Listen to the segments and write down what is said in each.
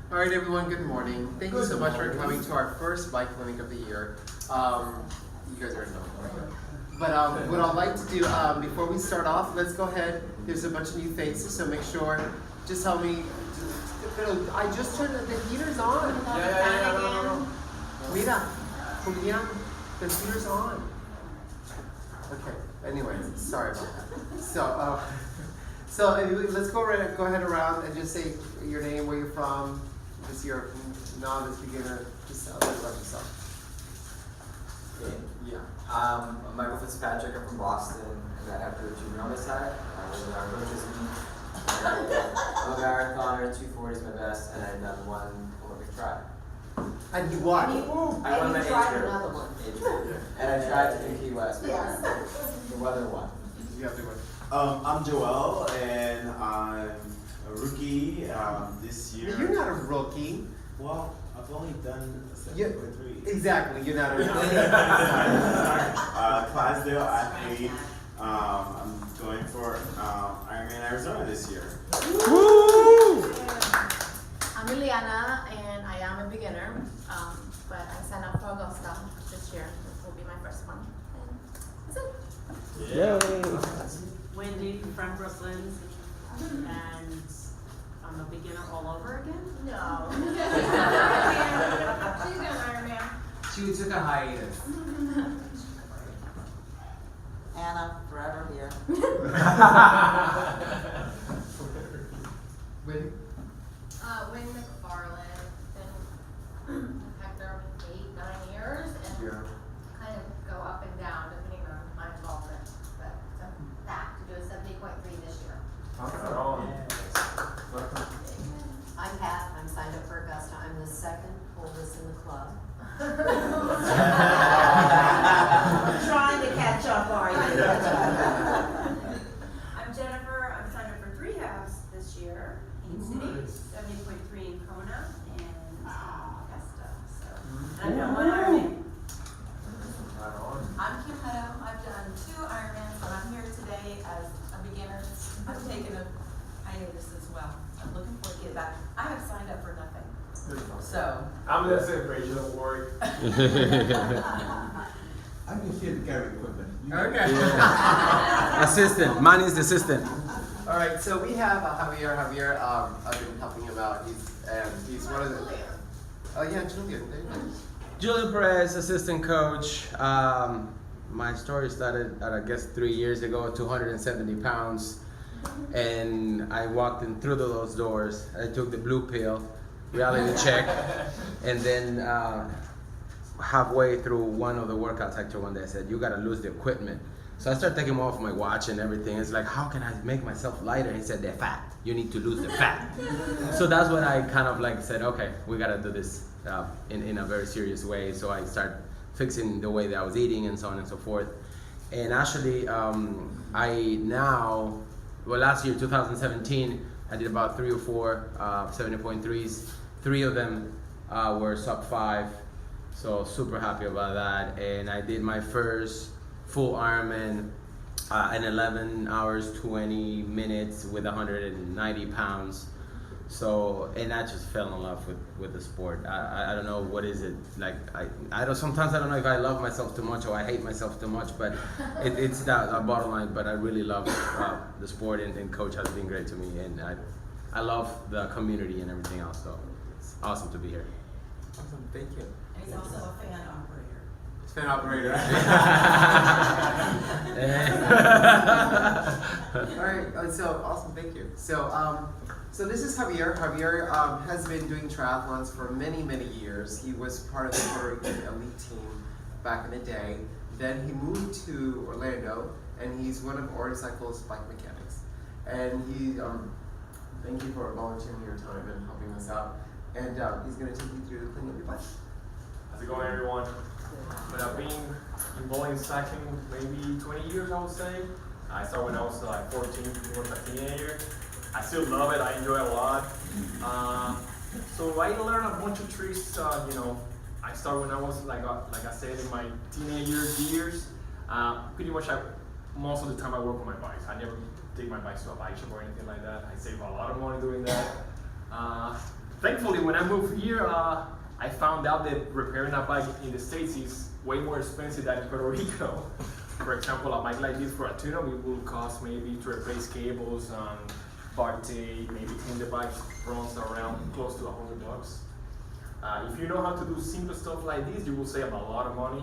All right, everyone, good morning. Thank you so much for coming to our first bike clinic of the year. You guys already know. But what I'd like to do, before we start off, let's go ahead. There's a bunch of new faces, so make sure, just tell me, I just turned the heater's on. No. Mira, Julian, the heater's on. Okay, anyways, sorry about that. So anyway, let's go ahead around and just say your name, where you're from, just your novice beginner, just a little about yourself. Yeah. I'm Michael Fitzpatrick. I'm from Boston, and I have the junior on this side. Our coach is me. I'm a marathoner. 240 is my best, and I've done one Olympic try. And you what? I won my age tried group. another one. And I tried to do Key West, but Yes. the weather won. You have to go. I'm Joel, and I'm a rookie this year. You're not a rookie. Well, I've only done Yeah, 7.3. exactly, you're not a rookie. Clydesdale athlete. I'm going for Ironman Arizona this year. Woo! I'm Liliana, and I am a beginner, but I signed up for Augusta this year. This will be my first one. And that's it. Wendy from Brooklyn, and I'm a beginner all over again. No. She's an Ironman. She took a hiatus. Anna, forever here. Wendy? Wynn McFarland, been a Hector 8-9 years, and Yeah. kind of go up and down depending on my involvement. But I'm back to do a 70.3 this year. I'm Pat. I'm signed up for Augusta. I'm the second oldest in the club. Trying to catch up, are you? I'm Jennifer. I'm signed up for 3 halves this year. Haines City, 70.3 in Kona, and Augusta. So, and I've done 1 Ironman. I'm Kim Hutto. I've done 2 Ironmans, but I'm here today as a beginner. I've taken a hiatus as well. I'm looking forward to get back. I have signed up for nothing. So. I'm gonna say Rachel, don't worry. I'm just here to carry equipment. Okay. Assistant, mine is the assistant. All right, so we have Javier. Javier, I've been helping him out. He's one of the. Oh yeah, Julian. There you go. Julian Perez, assistant coach. My story started at, I guess, 3 years ago, 270 pounds. And I walked in through those doors. I took the blue pill, reality check, and then halfway through one of the workouts, Hector one day said, "You gotta lose the equipment." So I started taking off my watch and everything. It's like, how can I make myself lighter? He said, "They're fat. You need to lose the fat." So that's when I kind of like said, okay, we gotta do this in a very serious way. So I started fixing the way that I was eating and so on and so forth. And actually, last year, 2017, I did about 3 or 4 70.3s. 3 of them were sub 5. So super happy about that. And I did my first full Ironman in 11 hours, 20 minutes with 190 pounds. So, and I just fell in love with the sport. I don't know what is it like. Sometimes I don't know if I love myself too much or I hate myself too much, but it's that bottom line. But I really love the sport, and coach has been great to me, and I love the community and everything else. So it's awesome to be here. Awesome, thank you. And he's also a fan operator. Fan operator. All right, so awesome, thank you. So this is Javier. Javier has been doing triathlons for many, many years. He was part of the Puerto Rican elite team back in the day. Then he moved to Orlando, and he's one of Orange Cycle's bike mechanics. And he, thank you for volunteering your time and helping us out. And he's going to take you through the cleaning of your bike. How's it going, everyone? But I've been involved in cycling maybe 20 years, I would say. I started when I was like 14, pretty much a teenager. I still love it. I enjoy it a lot. So I learned a bunch of tricks. I started when I was like I said, in my teenager years. Pretty much, most of the time I work on my bikes. I never take my bikes to a bike shop or anything like that. I save a lot of money doing that. thankfully, when I moved here, I found out that repairing a bike in the States is way more expensive than in Puerto Rico. For example, a bike like this for a tune-up, it will cost maybe to replace cables and bar tape, maybe clean the bike runs around close to $100. If you know how to do simple stuff like this, you will save a lot of money.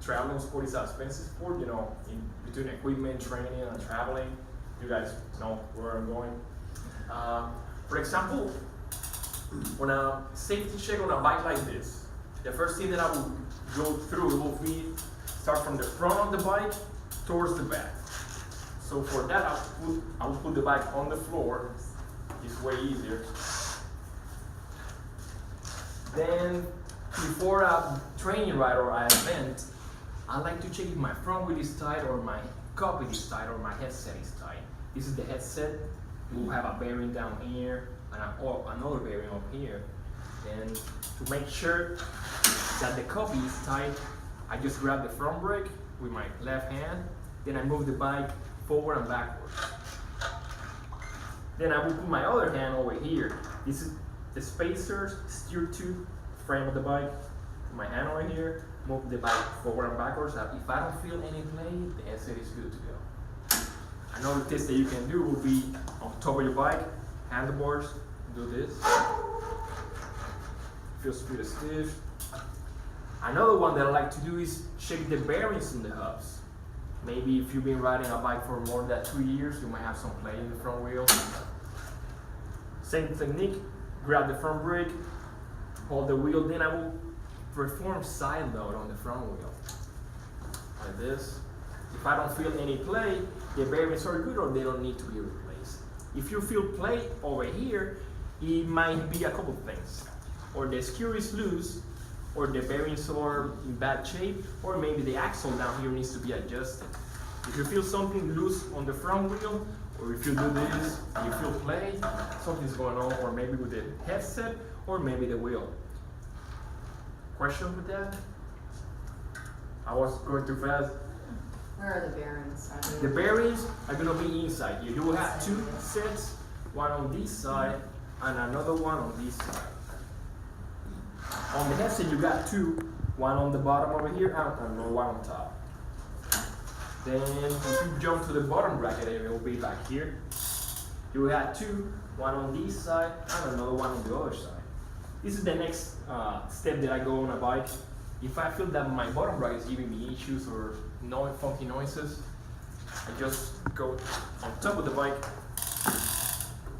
Traveling sport is an expensive sport, you know, in between equipment, training, and traveling. You guys know where I'm going. For example, when a safety check on a bike like this, the first thing that I will go through will be start from the front of the bike towards the back. So for that, I will put the bike on the floor. It's way easier. Then before a training ride or an event, I like to check if my front wheel is tight or my cockpit is tight or my headset is tight. This is the headset. We'll have a bearing down here and another bearing up here. And to make sure that the cockpit is tight, I just grab the front brake with my left hand. Then I move the bike forward and backwards. Then I will put my other hand over here. This is the spacers steer to the frame of the bike. Put my hand over here, move the bike forward and backwards. If I don't feel any play, the headset is good to go. Another test that you can do will be on top of your bike, handlebars, do this. Feels pretty stiff. Another one that I like to do is check the bearings in the hubs. Maybe if you've been riding a bike for more than 2 years, you might have some play in the front wheel. Same technique, grab the front brake, hold the wheel, then I will perform side load on the front wheel. Like this. If I don't feel any play, the bearings are good or they don't need to be replaced. If you feel play over here, it might be a couple of things. Or the skewer is loose, or the bearings are in bad shape, or maybe the axle down here needs to be adjusted. If you feel something loose on the front wheel, or if you do this and you feel play, something's going on, or maybe with the headset, or maybe the wheel. Question with that? I was going too fast. Where are the bearings? Are they- The bearings are going to be inside. You do have two sets, one on this side and another one on this side. On the headset, you got two, one on the bottom over here and another one on top. Then if you jump to the bottom bracket area, it will be back here. You will have two, one on this side and another one on the other side. This is the next step that I go on a bike. If I feel that my bottom bracket is giving me issues or funky noises, I just go on top of the bike.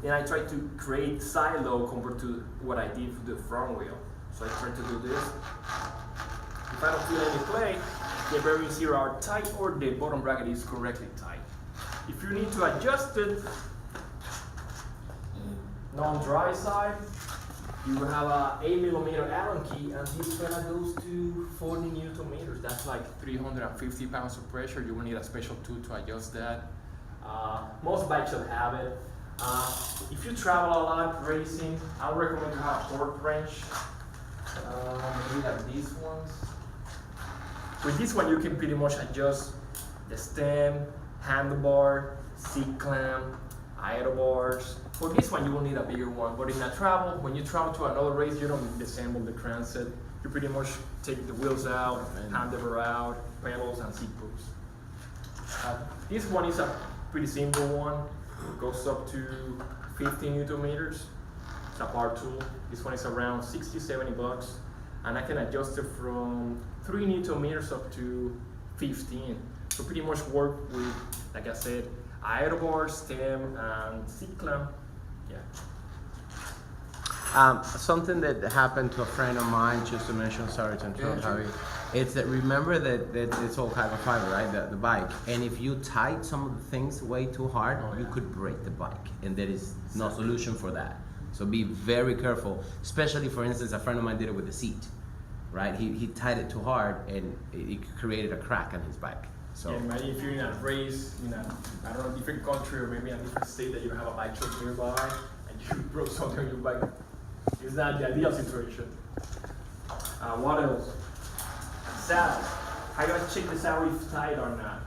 Then I try to create side load compared to what I did with the front wheel. So I try to do this. If I don't feel any play, the bearings here are tight or the bottom bracket is correctly tight. If you need to adjust it, non-dry side, you will have a 8mm Allen key, and this fella goes to 40 Newton meters. That's like 350 pounds of pressure. You will need a special tool to adjust that. Most bikes should have it. If you travel a lot racing, I would recommend to have a torque wrench. We have these ones. With this one, you can pretty much adjust the stem, handlebar, seat clamp, idle bars. For this one, you will need a bigger one. But in a travel, when you travel to another race, you don't disassemble the crankset. You pretty much take the wheels out, handlebar out, pedals, and seat poops. This one is a pretty simple one. It goes up to 50 Newton meters. It's a power tool. This one is around 60, 70 bucks. And I can adjust it from 3 Newton meters up to 15. So pretty much work with, like I said, idle bar, stem, and seat clamp. Yeah. Something that happened to a friend of mine, just to mention, sorry to interrupt, Javi. It's that remember that it's all carbon fiber, right? The bike. And if you tight some of the things way too hard, you could break the bike. And there is no solution for that. So be very careful, especially for instance, a friend of mine did it with the seat, right? He tied it too hard and it created a crack on his bike. So yeah, imagine if you're in a race in a, I don't know, different country or maybe in a different state that you have a bike shop nearby and you broke something on your bike. It's not the ideal situation. What else? Saddle. How do I check the saddle if it's tight or not?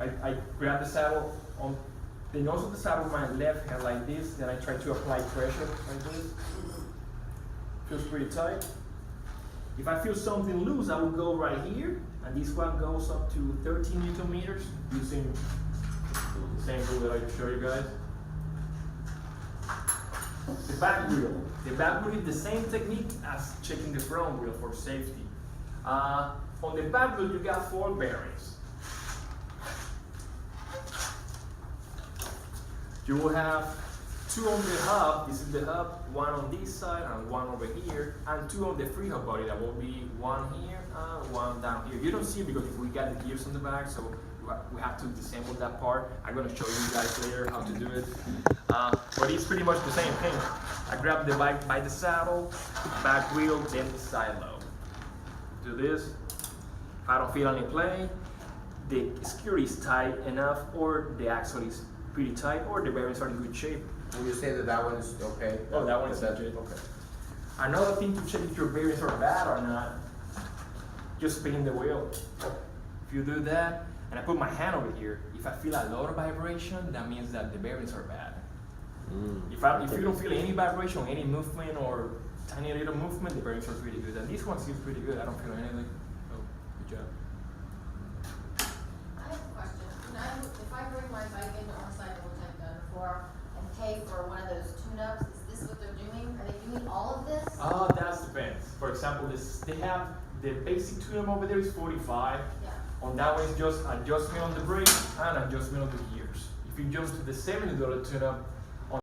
I grab the saddle on Then also the side of my left hand like this, then I try to apply pressure like this. Feels pretty tight. If I feel something loose, I will go right here, and this one goes up to 13 Newton meters using the same rule that I just showed you guys. The back wheel. The back wheel is the same technique as checking the front wheel for safety. On the back wheel, you got 4 bearings. You will have 2 on the hub, this is the hub, 1 on this side and 1 over here, and 2 on the free hub body, that will be 1 here and 1 down here. You don't see it because we got the gears on the back, so we have to disassemble that part. I'm going to show you guys later how to do it. But it's pretty much the same thing. I grab the bike by the saddle, back wheel, then the side load. Do this. If I don't feel any play, the skirt is tight enough, or the axle is pretty tight, or the bearings are in good shape. Will you say that that one is okay? Oh, that one is legit. Okay. Another thing to check if your bearings are bad or not, just spin the wheel. If you do that, and I put my hand over here, if I feel a lot of vibration, that means that the bearings are bad. If you don't feel any vibration, any movement or tiny little movement, the bearings are pretty good. And this one seems pretty good. I don't feel anything. So, good job. I have a question. If I bring my bike into on-site, which I've done before, and pay for one of those tune-ups, is this what they're doing? Are they doing all of this? Oh, that depends. For example, they have the basic tune-up over there is 45. Yeah. On that one, it's just adjustment on the brake and adjustment on the gears. If you jump to the $70 tune-up,